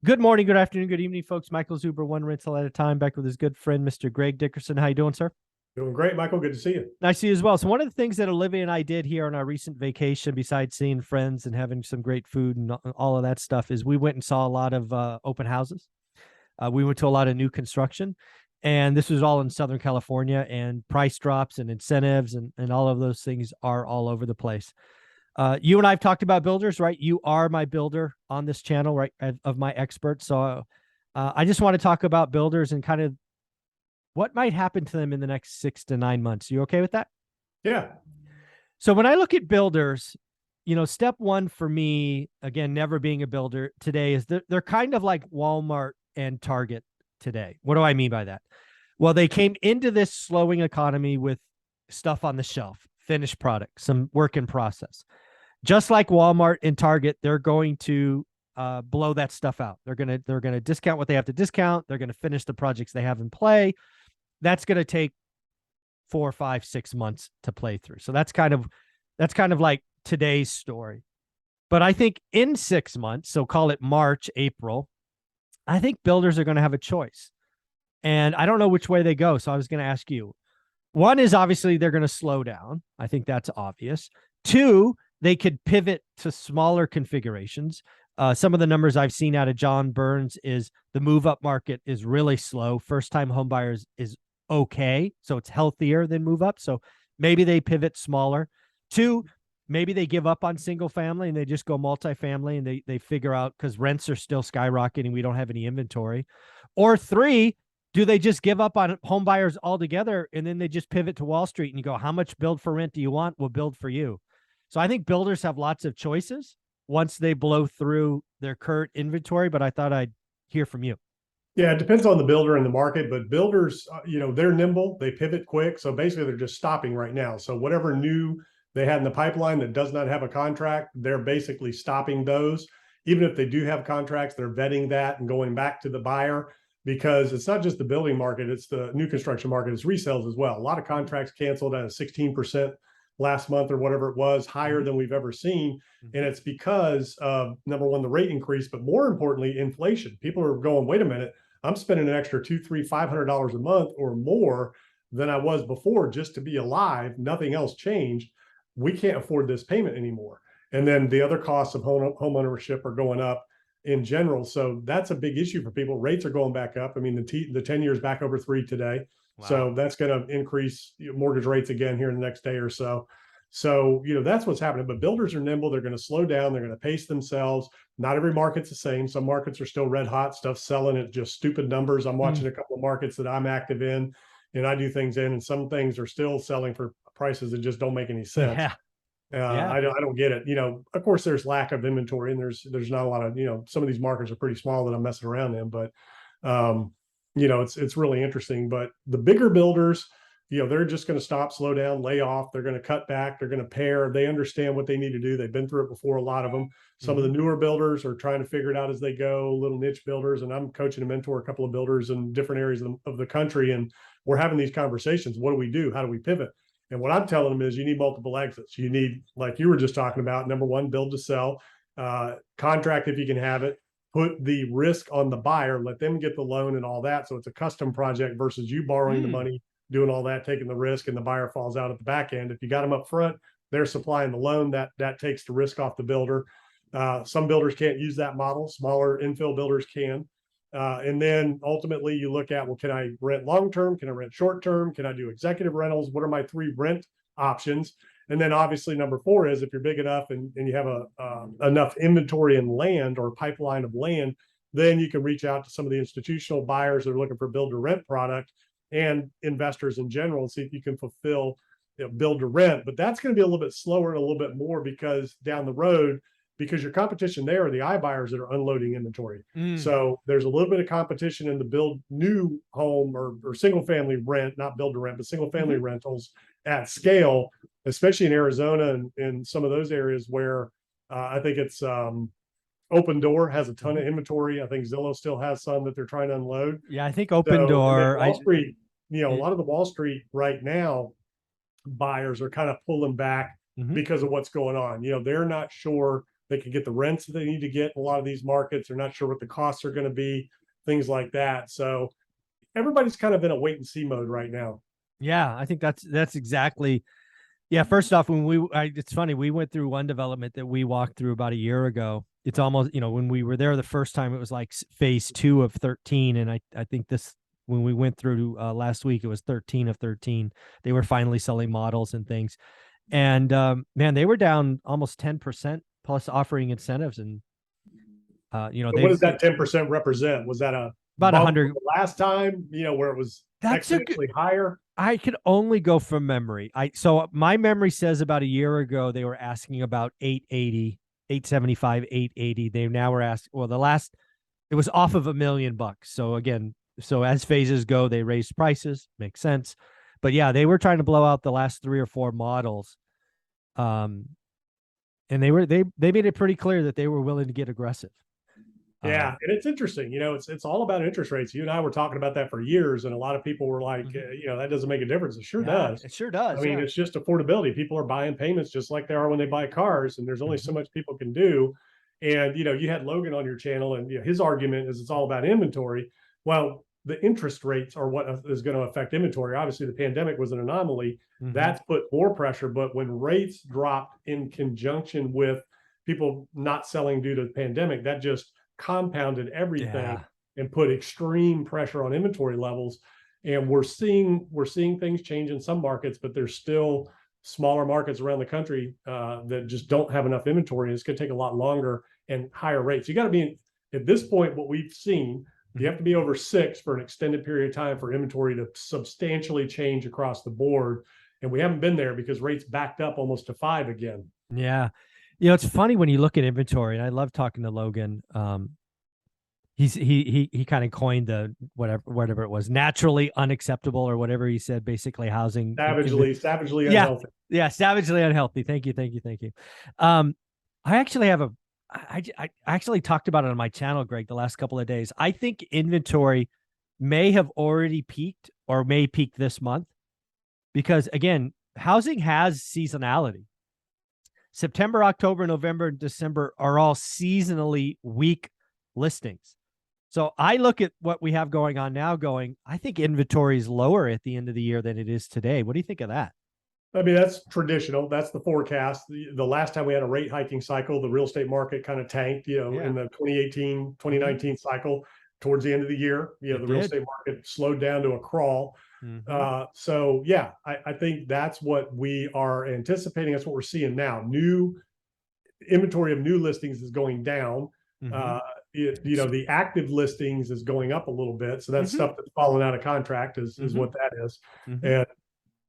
Good morning, good afternoon, good evening, folks. Michael Zuber, one rental at a time, back with his good friend, Mr. Greg Dickerson. How you doing, sir? Doing great, Michael. Good to see you. Nice to see you as well. So one of the things that Olivia and I did here on our recent vacation, besides seeing friends and having some great food and all of that stuff, is we went and saw a lot of open houses. We went to a lot of new construction, and this was all in Southern California, and price drops and incentives and all of those things are all over the place. You and I have talked about builders, right? You are my builder on this channel, right? Of my expert. So I just want to talk about builders and kind of what might happen to them in the next 6 to 9 months. You okay with that? Yeah. So when I look at builders, step one for me, again, never being a builder today, is they're kind of like Walmart and Target today. What do I mean by that? Well, they came into this slowing economy with stuff on the shelf, finished product, some work in process. Just like Walmart and Target, they're going to blow that stuff out. They're gonna discount what they have to discount. They're gonna finish the projects they have in play. That's gonna take 4, 5, 6 months to play through. So that's kind of like today's story. But I think in 6 months, so call it March, April, I think builders are going to have a choice. And I don't know which way they go. So I was going to ask you. One is obviously they're going to slow down. I think that's obvious. Two, they could pivot to smaller configurations. Some of the numbers I've seen out of John Burns is the move up market is really slow. First time home buyers is okay. So it's healthier than move up. So maybe they pivot smaller. Two, maybe they give up on single family and they just go multifamily and they figure out because rents are still skyrocketing. We don't have any inventory. Or three, do they just give up on home buyers altogether and then they just pivot to Wall Street and you go, how much build for rent do you want? We'll build for you. So I think builders have lots of choices once they blow through their current inventory, but I thought I'd hear from you. Yeah, it depends on the builder and the market, but builders, they're nimble, they pivot quick. So basically, they're just stopping right now. So whatever new they had in the pipeline that does not have a contract, they're basically stopping those. Even if they do have contracts, they're vetting that and going back to the buyer because it's not just the building market, it's the new construction market, it's resales as well. A lot of contracts canceled at a 16% last month or whatever it was, higher than we've ever seen. And it's because of number one, the rate increase, but more importantly, inflation. People are going, wait a minute, I'm spending an extra $200, $300, $500 a month or more than I was before just to be alive. Nothing else changed. We can't afford this payment anymore. And then the other costs of home ownership are going up in general. So that's a big issue for people. Rates are going back up. I mean, the 10 years back over 3 today. Wow. So that's going to increase mortgage rates again here in the next day or so. So, that's what's happening. But builders are nimble. They're going to slow down. They're going to pace themselves. Not every market's the same. Some markets are still red hot, stuff selling at just stupid numbers. I'm watching a couple of markets that I'm active in and I do things in, and some things are still selling for prices that just don't make any sense. Yeah. I don't get it. Of course there's lack of inventory and there's not a lot of, some of these markets are pretty small that I'm messing around in, but it's really interesting. But the bigger builders, they're just going to stop, slow down, lay off. They're going to cut back. They're going to pare. They understand what they need to do. They've been through it before, a lot of them. Some of the newer builders are trying to figure it out as they go, little niche builders. And I'm coaching and mentor a couple of builders in different areas of the country. And we're having these conversations. What do we do? How do we pivot? And what I'm telling them is you need multiple exits. You need, like you were just talking about, number one, build to sell, contract if you can have it, put the risk on the buyer, let them get the loan and all that. So it's a custom project versus you borrowing the money, doing all that, taking the risk, and the buyer falls out at the back end. If you got them up front, they're supplying the loan, that takes the risk off the builder. Some builders can't use that model. Smaller infill builders can. And then ultimately you look at, well, can I rent long-term? Can I rent short-term? Can I do executive rentals? What are my 3 rent options? And then obviously number 4 is if you're big enough and you have enough inventory and land or pipeline of land, then you can reach out to some of the institutional buyers that are looking for build to rent product and investors in general and see if you can fulfill build to rent. But that's going to be a little bit slower and a little bit more because down the road, because your competition there are the iBuyers that are unloading inventory. So there's a little bit of competition in the build new home or single family rent, not build to rent, but single family rentals at scale, especially in Arizona and some of those areas where I think it's Open Door has a ton of inventory. I think Zillow still has some that they're trying to unload. Yeah, I think Open Door. Wall Street, a lot of the Wall Street right now, buyers are kind of pulling back because of what's going on. They're not sure. they can get the rents that they need to get in a lot of these markets. They're not sure what the costs are going to be, things like that. So everybody's kind of in a wait and see mode right now. Yeah, I think that's exactly. Yeah, first off, when it's funny, we went through one development that we walked through about a year ago. It's almost, when we were there the first time, it was like phase 2 of 13. And I think when we went through last week, it was 13 of 13. They were finally selling models and things. And man, they were down almost 10% plus offering incentives. And, What does that 10% represent? Was that a about bump 100 from the last time, where it was exponentially higher? I could only go from memory. So my memory says about a year ago they were asking about 880, 875, 880. They now were asked. Well, it was off of $1 million. So again, as phases go, they raised prices. Makes sense. But yeah, they were trying to blow out the last 3 or 4 models. And they made it pretty clear that they were willing to get aggressive. Yeah, and it's interesting. It's all about interest rates. You and I were talking about that for years, and a lot of people were like, that doesn't make a difference. It sure does. It sure does. I mean, it's just affordability. People are buying payments just like they are when they buy cars, and there's only so much people can do. And you had Logan on your channel, and his argument is it's all about inventory. Well, the interest rates are what is going to affect inventory. Obviously, the pandemic was an anomaly. That's put more pressure. But when rates dropped in conjunction with people not selling due to the pandemic, that just compounded everything and put extreme pressure on inventory levels. And we're seeing things change in some markets, but there's still smaller markets around the country that just don't have enough inventory. And it's going to take a lot longer and higher rates. You got to be at this point, what we've seen, you have to be over 6 for an extended period of time for inventory to substantially change across the board. And we haven't been there because rates backed up almost to 5 again. Yeah. It's funny when you look at inventory, and I love talking to Logan. He kind of coined the whatever it was, naturally unacceptable or whatever he said, basically housing savagely unhealthy. Yeah, savagely unhealthy. Thank you. I actually talked about it on my channel, Greg, the last couple of days. I think inventory may have already peaked or may peak this month because, again, housing has seasonality. September, October, November, and December are all seasonally weak listings. So I look at what we have going on now I think inventory is lower at the end of the year than it is today. What do you think of that? I mean, that's traditional. That's the forecast. The last time we had a rate hiking cycle, the real estate market kind of tanked, in the 2018, 2019 cycle towards the end of the year. The real estate market slowed down to a crawl. So yeah, I think that's what we are anticipating. That's what we're seeing now. New inventory of new listings is going down. The active listings is going up a little bit. So that's stuff that's fallen out of contract is what that is. And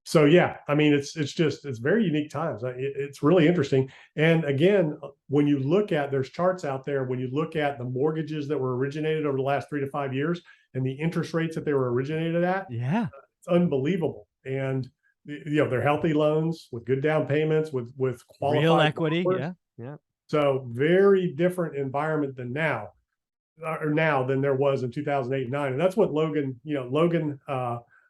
so, yeah, I mean, it's very unique times. It's really interesting. And again, when you look at, there's charts out there, when you look at the mortgages that were originated over the last 3 to 5 years and the interest rates that they were originated at, it's unbelievable. And, they're healthy loans with good down payments, with qualified real equity. borrowers. Yeah. So very different environment than now than there was in 2008 and 9. And that's what Logan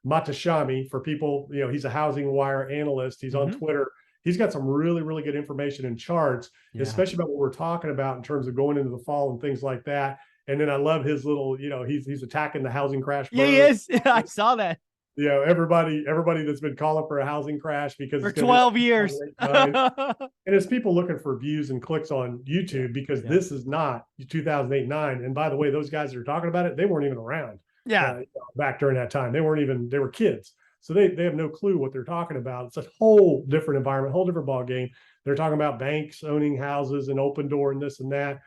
Matashami, for people, he's a Housing Wire analyst. He's on Twitter. He's got some really, really good information and charts, especially about what we're talking about in terms of going into the fall and things like that. And then I love his little, he's attacking the housing crash. Yeah, he is. I saw that. Everybody that's been calling for a housing crash because for 12 years. And it's people looking for views and clicks on YouTube because this is not 2008-9. And by the way, those guys that are talking about it, they weren't even around. Back during that time. They were kids. So they have no clue what they're talking about. It's a whole different environment, whole different ball game. They're talking about banks owning houses and open door and this and that.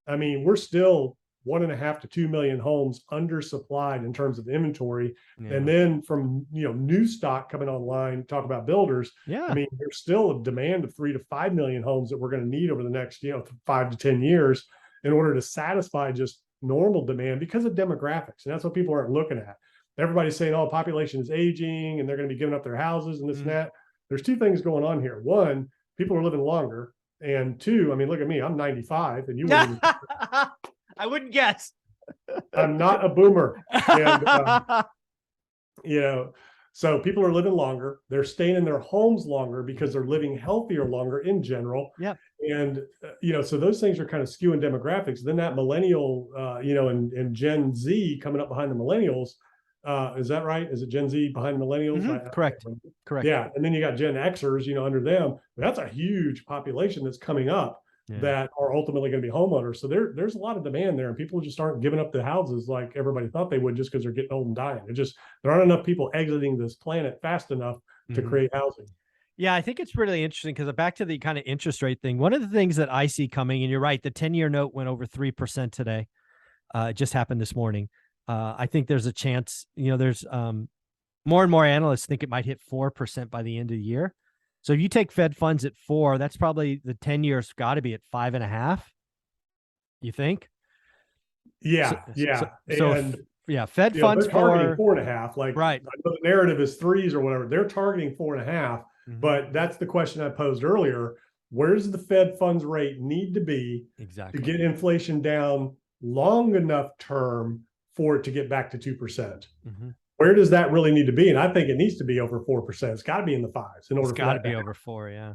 I mean, we're still 1.5 to 2 million homes undersupplied in terms of inventory. And then from, new stock coming online, talk about builders. I mean, there's still a demand of 3 to 5 million homes that we're going to need over the next, 5 to 10 years in order to satisfy just normal demand because of demographics. And that's what people aren't looking at. Everybody's saying, oh, population is aging and they're going to be giving up their houses and this and that. There's 2 things going on here. 1, people are living longer. And 2, I mean, look at me, I'm 95 and you wouldn't even I wouldn't guess. I'm not a boomer. And, so people are living longer. They're staying in their homes longer because they're living healthier longer in general. And, so those things are kind of skewing demographics. Then that millennial, and Gen Z coming up behind the millennials. Is that right? Is it Gen Z behind millennials? Correct. Correct. Yeah. And then you got Gen Xers, under them. That's a huge population that's coming up that are ultimately going to be homeowners. So there's a lot of demand there, and people just aren't giving up the houses like everybody thought they would just because they're getting old and dying. There aren't enough people exiting this planet fast enough to create housing. Yeah, I think it's really interesting because back to the kind of interest rate thing, one of the things that I see coming, and you're right, the 10-year note went over 3% today. It just happened this morning. I think there's a chance, there's more and more analysts think it might hit 4% by the end of the year. So if you take Fed funds at 4, that's probably the 10-year's got to be at 5.5. You think? Yeah, Fed funds they're targeting 4.5. Like, right. I know the narrative is 3s or whatever. They're targeting 4.5. But that's the question I posed earlier. Where does the Fed funds rate need to be to get inflation down long enough term for it to get back to 2%? Where does that really need to be? And I think it needs to be over 4%. It's got to be in the 5s in order. It's got to be over 4. Yeah.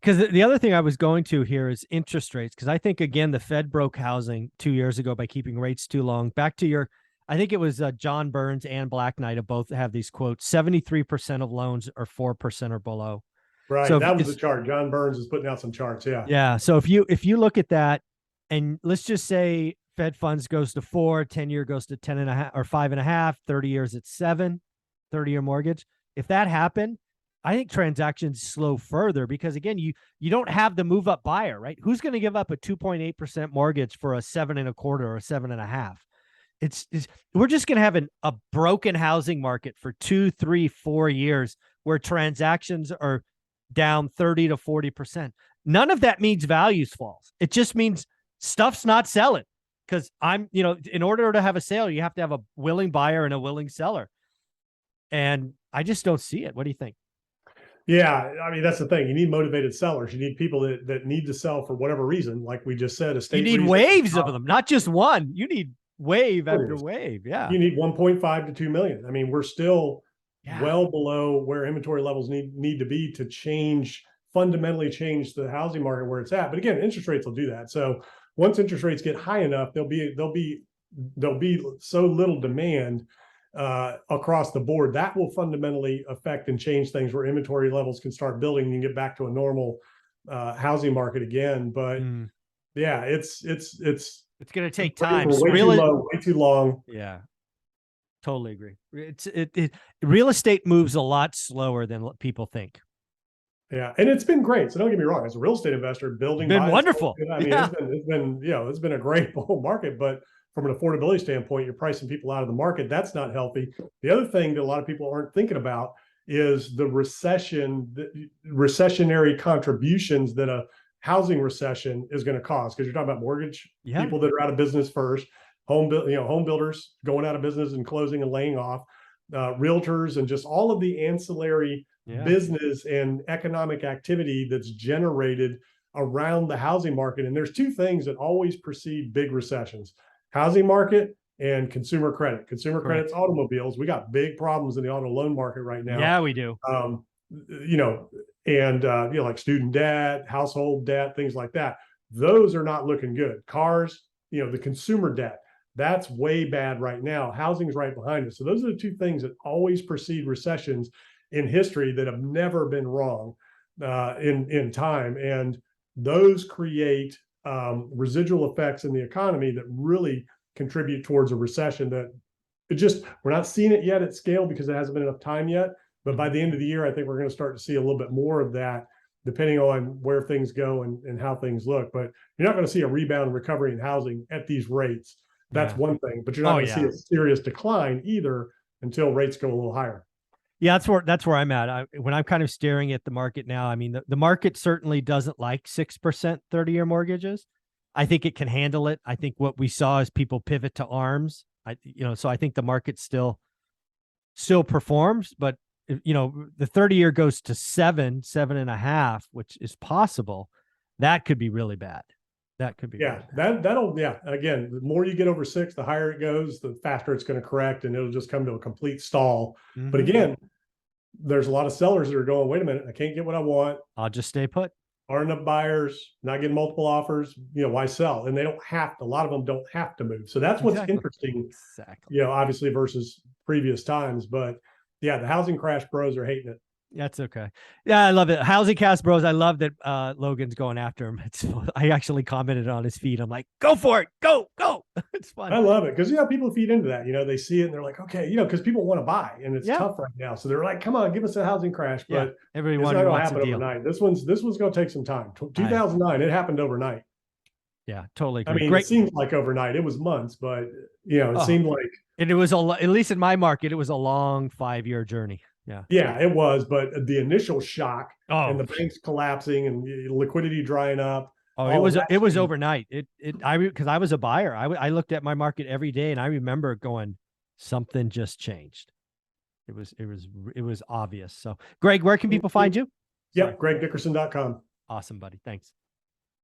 Because the other thing I was going to here is interest rates. Because I think, again, the Fed broke housing 2 years ago by keeping rates too long. Back to I think it was John Burns and Black Knight both have these quotes. 73% of loans are 4% or below. Right. So that was the chart. John Burns is putting out some charts. Yeah. Yeah. So if you look at that, and let's just say Fed funds goes to 4, 10-year goes to 10.5 or 5.5, 30 years at 7, 30-year mortgage. If that happened, I think transactions slow further because, again, you don't have the move up buyer, right? Who's going to give up a 2.8% mortgage for a 7.25 or a 7.5? We're just going to have a broken housing market for 2, 3, 4 years where transactions are down 30 to 40%. None of that means values falls. It just means stuff's not selling because in order to have a sale, you have to have a willing buyer and a willing seller. And I just don't see it. What do you think? Yeah, I mean, that's the thing. You need motivated sellers. You need people that need to sell for whatever reason. Like we just said, you need waves of them, not just one. You need wave after wave. Yeah. You need 1.5 to 2 million. I mean, we're still well below where inventory levels need to be to fundamentally change the housing market where it's at. But again, interest rates will do that. So once interest rates get high enough, there'll be so little demand across the board that will fundamentally affect and change things where inventory levels can start building and get back to a normal housing market again. But yeah, it's going to take time. Way too long. Yeah, totally agree. Real estate moves a lot slower than people think. Yeah, and it's been great. So don't get me wrong. As a real estate investor, building been wonderful. I mean, it's been a great bull market, but from an affordability standpoint, you're pricing people out of the market. That's not healthy. The other thing that a lot of people aren't thinking about is the recessionary contributions that a housing recession is going to cause. Because you're talking about mortgage people that are out of business first, home builders going out of business and closing and laying off, realtors, and just all of the ancillary business and economic activity that's generated around the housing market. And there's two things that always precede big recessions: housing market and consumer credit. Consumer credit's automobiles. We got big problems in the auto loan market right now. Yeah, we do. Like student debt, household debt, things like that. Those are not looking good. Cars, the consumer debt, that's way bad right now. Housing's right behind us. So those are the two things that always precede recessions in history that have never been wrong in time. And those create residual effects in the economy that really contribute towards a recession that we're not seeing it yet at scale because it hasn't been enough time yet. But by the end of the year, I think we're going to start to see a little bit more of that, depending on where things go and how things look. But you're not going to see a rebound recovery in housing at these rates. That's one thing, but you're not going to see a serious decline either until rates go a little higher. Yeah, that's where I'm at. When I'm kind of staring at the market now, I mean, the market certainly doesn't like 6% 30-year mortgages. I think it can handle it. I think what we saw is people pivot to ARMs. So I think the market still performs, but the 30-year goes to 7.5, which is possible. That could be really bad. That could be. Yeah, that'll. Again, the more you get over 6, the higher it goes, the faster it's going to correct, and it'll just come to a complete stall. But again, there's a lot of sellers that are going, wait a minute, I can't get what I want. I'll just stay put. aren't enough buyers, not getting multiple offers, why sell? And they don't have to, a lot of them don't have to move. So that's what's interesting, Exactly. obviously versus previous times. But yeah, the housing crash bros are hating it. That's okay. Yeah, I love it. Housing Cast Bros. I love that Logan's going after him. I actually commented on his feed. I'm like, go for it. Go. It's fun. I love it because people feed into that. They see it and they're like, okay, because people want to buy and it's tough right now. So they're like, come on, give us a housing crash. But everyone it's not going to wants happen a deal overnight. This one's going to take some time. 2009, it happened overnight. Yeah, totally agree. I mean, it seems like overnight. It was months, but it seemed like. And it was at least in my market, it was a long 5-year journey. Yeah. Yeah, it was. But the initial shock and the banks collapsing and liquidity drying up. Oh, it was overnight. Because I was a buyer. I looked at my market every day, and I remember going, something just changed. It was obvious. So, Greg, where can people find you? Yep, GregDickerson.com. Awesome, buddy. Thanks.